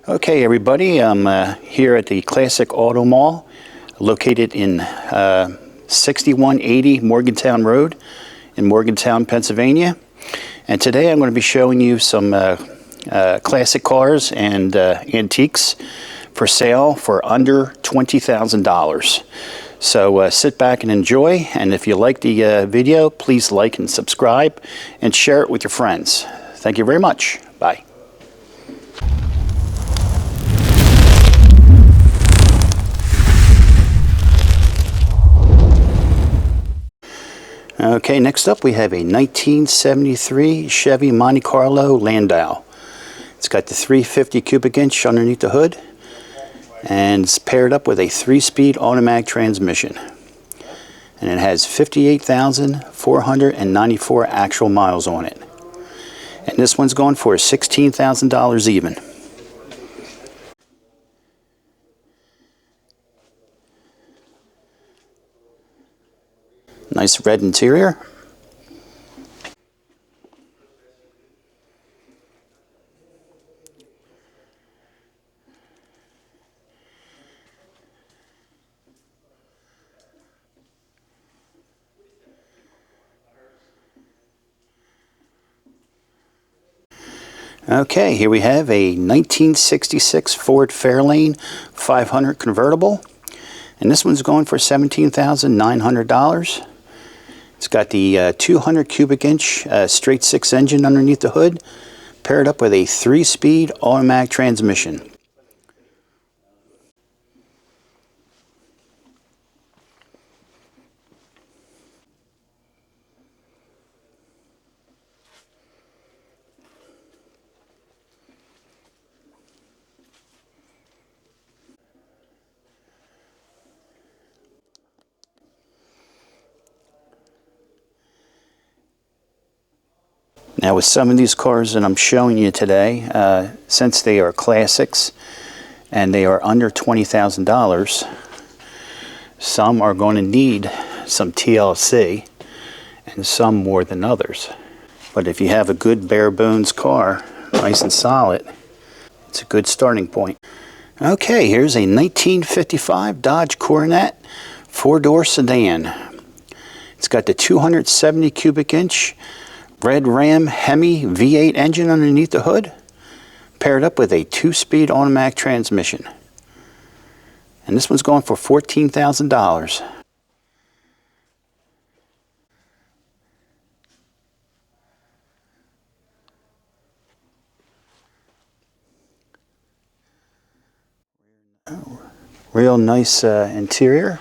Okay, everybody, I'm here at the Classic Auto Mall, located in 6180 Morgantown Road in Morgantown, Pennsylvania. And today I'm going to be showing you some classic cars and antiques for sale for under $20,000. So sit back and enjoy, and if you like the video, please like and subscribe and share it with your friends. Thank you very much. Bye. Okay, next up we have a 1973 Chevy Monte Carlo Landau. It's got the 350 cubic inch underneath the hood, and it's paired up with a 3-speed automatic transmission. And it has 58,494 actual miles on it. And this one's going for $16,000 even. Nice red interior. Okay, here we have a 1966 Ford Fairlane 500 convertible. And this one's going for $17,900. It's got the 200 cubic inch straight 6 engine underneath the hood, paired up with a 3-speed automatic transmission. Now with some of these cars that I'm showing you today, since they are classics and they are under $20,000, some are going to need some TLC and some more than others. But if you have a good bare bones car, nice and solid, it's a good starting point. Okay, here's a 1955 Dodge Coronet 4-door sedan. It's got the 270 cubic inch Red Ram Hemi V8 engine underneath the hood, paired up with a 2-speed automatic transmission. And this one's going for $14,000. Real nice interior.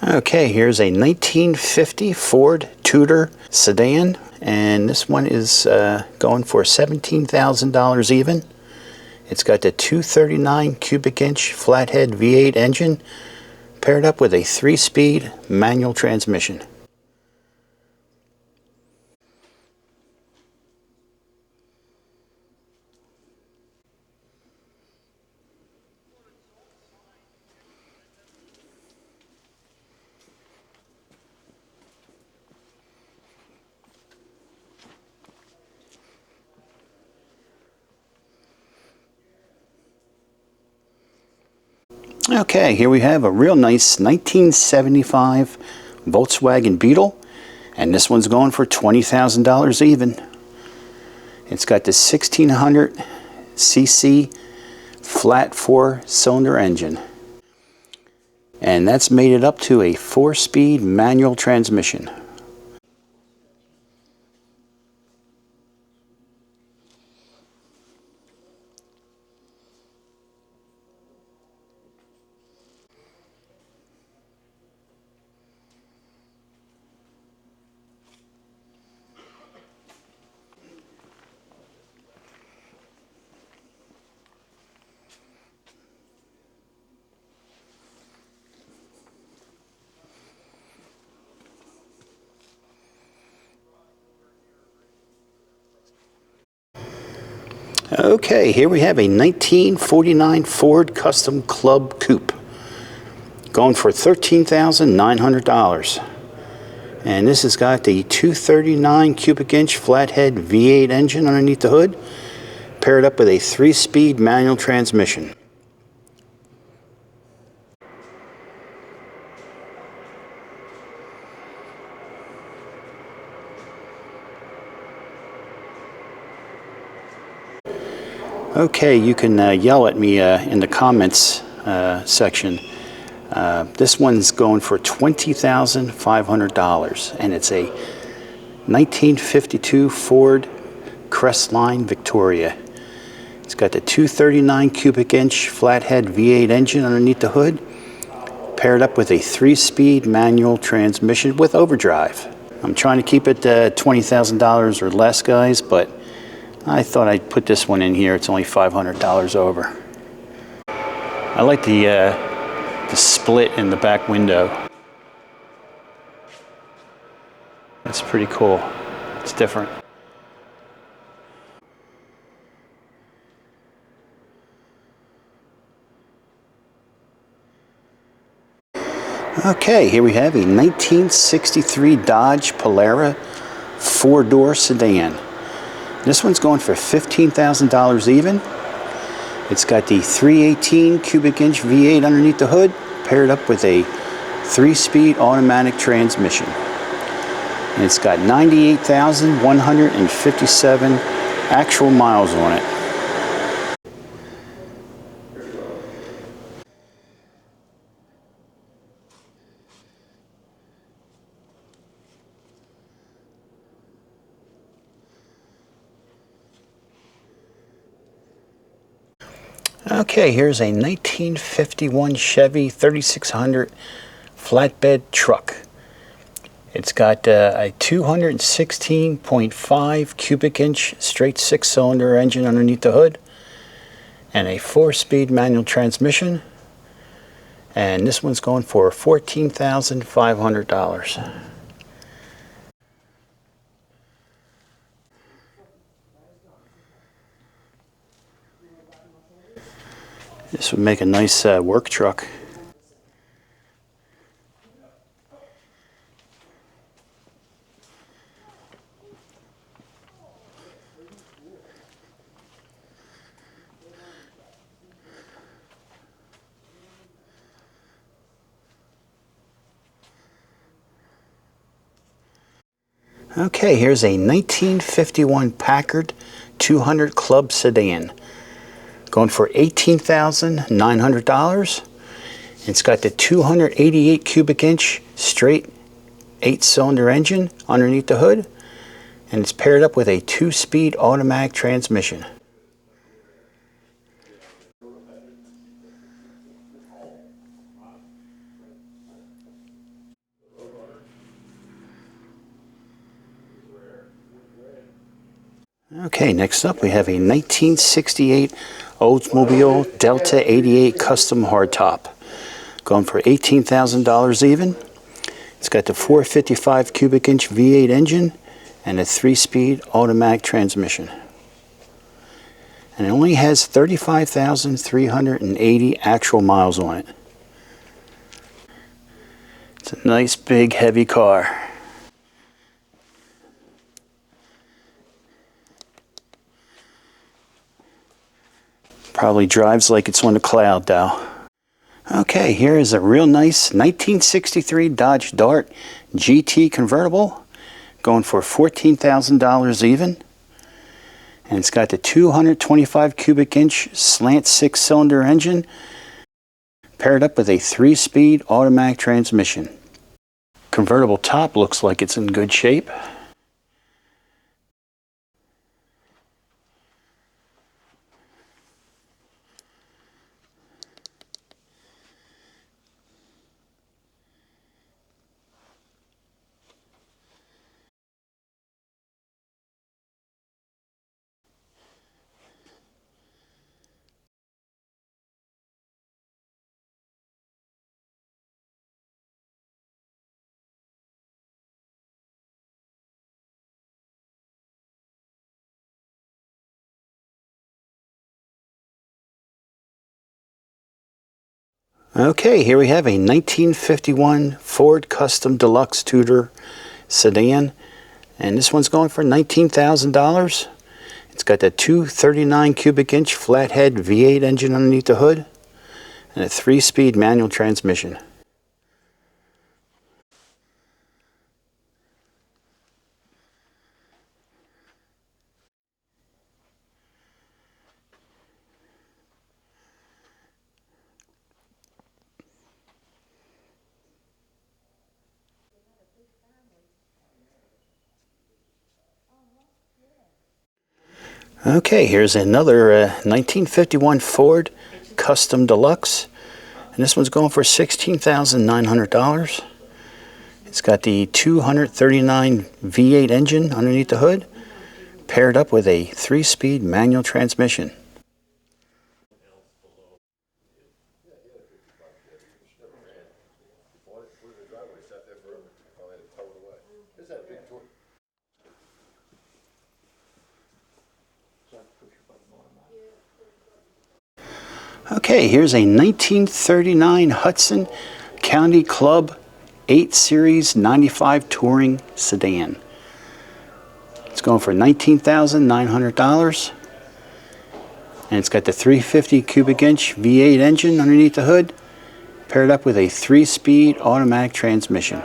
Okay, here's a 1950 Ford Tudor sedan, and this one is going for $17,000 even. It's got the 239 cubic inch flathead V8 engine, paired up with a 3-speed manual transmission. Okay, here we have a real nice 1975 Volkswagen Beetle, and this one's going for $20,000 even. It's got the 1600 cc flat 4-cylinder engine, and that's made it up to a 4-speed manual transmission. Okay, here we have a 1949 Ford Custom Club Coupe. Going for $13,900. And this has got the 239 cubic inch flathead V8 engine underneath the hood, paired up with a 3-speed manual transmission. Okay, you can yell at me in the comments section. This one's going for $20,500, and it's a 1952 Ford Crestline Victoria. It's got the 239 cubic inch flathead V8 engine underneath the hood, paired up with a 3-speed manual transmission with overdrive. I'm trying to keep it $20,000 or less, guys, but I thought I'd put this one in here. It's only $500 over. I like the split in the back window. That's pretty cool. It's different. Okay, here we have a 1963 Dodge Polara 4-door sedan. This one's going for $15,000 even. It's got the 318 cubic inch V8 underneath the hood, paired up with a 3-speed automatic transmission. And it's got 98,157 actual miles on it. Okay, here's a 1951 Chevy 3600 flatbed truck. It's got a 216.5 cubic inch straight 6-cylinder engine underneath the hood and a 4-speed manual transmission. And this one's going for $14,500. This would make a nice work truck. Okay, here's a 1951 Packard 200 Club Sedan. Going for $18,900. It's got the 288 cubic inch straight 8-cylinder engine underneath the hood, and it's paired up with a 2-speed automatic transmission. Okay, next up we have a 1968 Oldsmobile Delta 88 Custom Hardtop. Going for $18,000 even. It's got the 455 cubic inch V8 engine and a 3-speed automatic transmission. And it only has 35,380 actual miles on it. It's a nice big heavy car. Probably drives like it's on a cloud though. Okay, here is a real nice 1963 Dodge Dart GT convertible, going for $14,000 even. And it's got the 225 cubic inch slant 6-cylinder engine, paired up with a 3-speed automatic transmission. Convertible top looks like it's in good shape. Okay, here we have a 1951 Ford Custom Deluxe Tudor sedan, and this one's going for $19,000. It's got the 239 cubic inch flathead V8 engine underneath the hood and a 3-speed manual transmission. Okay, here's another 1951 Ford Custom Deluxe, and this one's going for $16,900. It's got the 239 V8 engine underneath the hood, paired up with a 3-speed manual transmission. Okay, here's a 1939 Hudson County Club 8 Series 95 Touring Sedan. It's going for $19,900, and it's got the 350 cubic inch V8 engine underneath the hood, paired up with a 3-speed automatic transmission.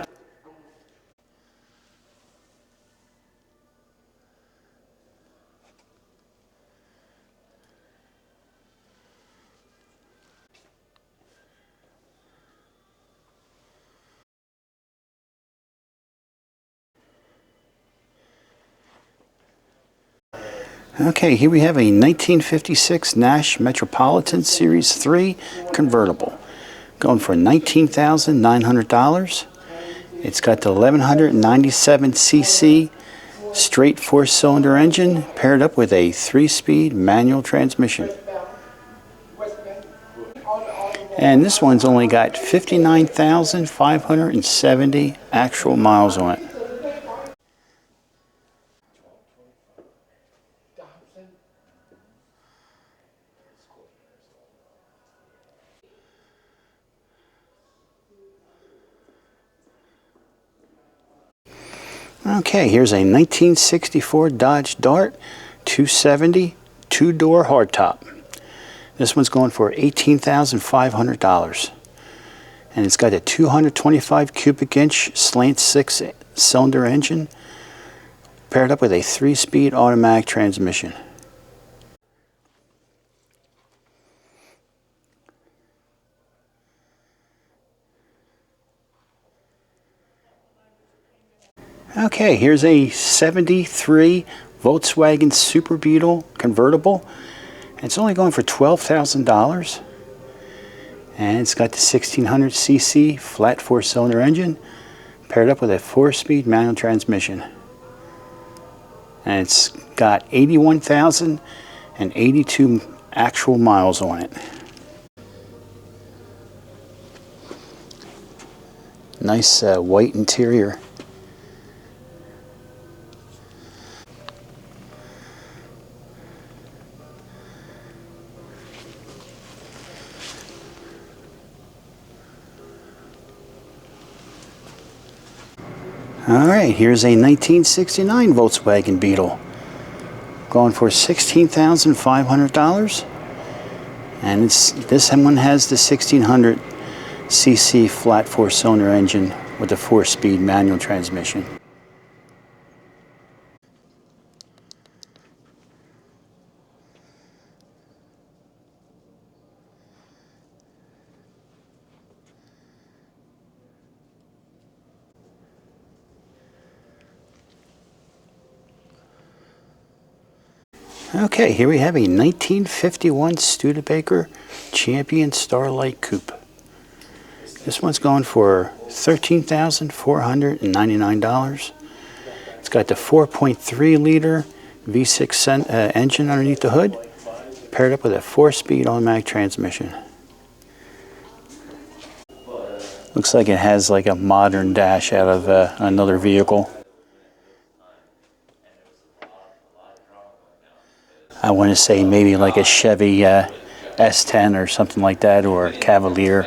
Okay, here we have a 1956 Nash Metropolitan Series 3 convertible, going for $19,900. It's got the 1197cc straight 4-cylinder engine, paired up with a 3-speed manual transmission. And this one's only got 59,570 actual miles on it. Okay, here's a 1964 Dodge Dart 270 two-door hardtop. This one's going for $18,500. And it's got a 225 cubic inch slant 6-cylinder engine, paired up with a 3-speed automatic transmission. Okay, here's a 73 Volkswagen Super Beetle convertible. It's only going for $12,000. And it's got the 1600cc flat 4-cylinder engine, paired up with a 4-speed manual transmission. And it's got 81,082 actual miles on it. Nice white interior. Alright, here's a 1969 Volkswagen Beetle, going for $16,500, and this one has the 1600cc flat 4-cylinder engine with a 4-speed manual transmission. Okay, here we have a 1951 Studebaker Champion Starlight Coupe. This one's going for $13,499. It's got the 4.3 liter V6 engine underneath the hood, paired up with a 4-speed automatic transmission. Looks like it has like a modern dash out of another vehicle. I want to say maybe like a Chevy S10 or something like that, or a Cavalier,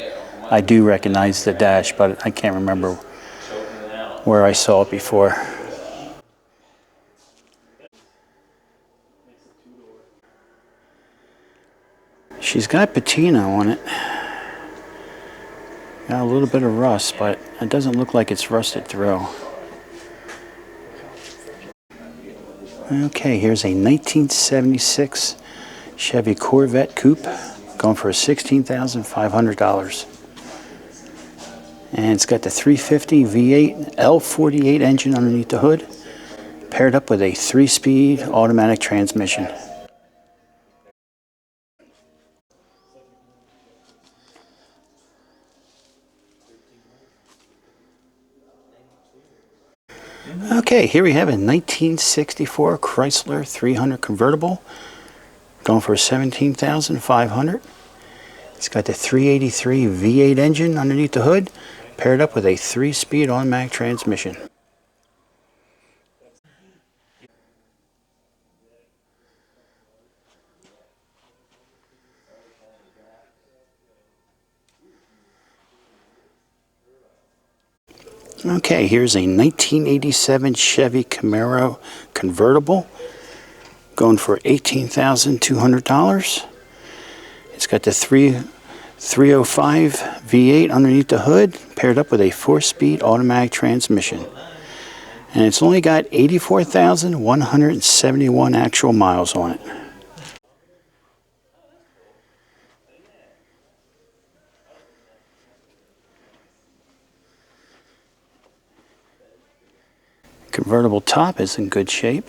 I do recognize the dash, but I can't remember where I saw it before. She's got patina on it. Got a little bit of rust, but it doesn't look like it's rusted through. Okay, here's a 1976 Chevy Corvette Coupe, going for $16,500. And it's got the 350 V8 L48 engine underneath the hood, paired up with a 3-speed automatic transmission. Okay, here we have a 1964 Chrysler 300 convertible, going for $17,500. It's got the 383 V8 engine underneath the hood, paired up with a 3-speed automatic transmission. Okay, here's a 1987 Chevy Camaro convertible, going for $18,200. It's got the 305 V8 underneath the hood, paired up with a 4-speed automatic transmission. And it's only got 84,171 actual miles on it. Convertible top is in good shape.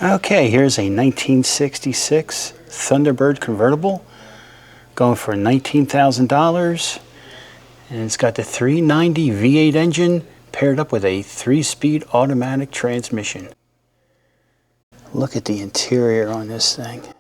Okay, here's a 1966 Thunderbird convertible, going for $19,000. And it's got the 390 V8 engine, paired up with a 3-speed automatic transmission. Look at the interior on this thing.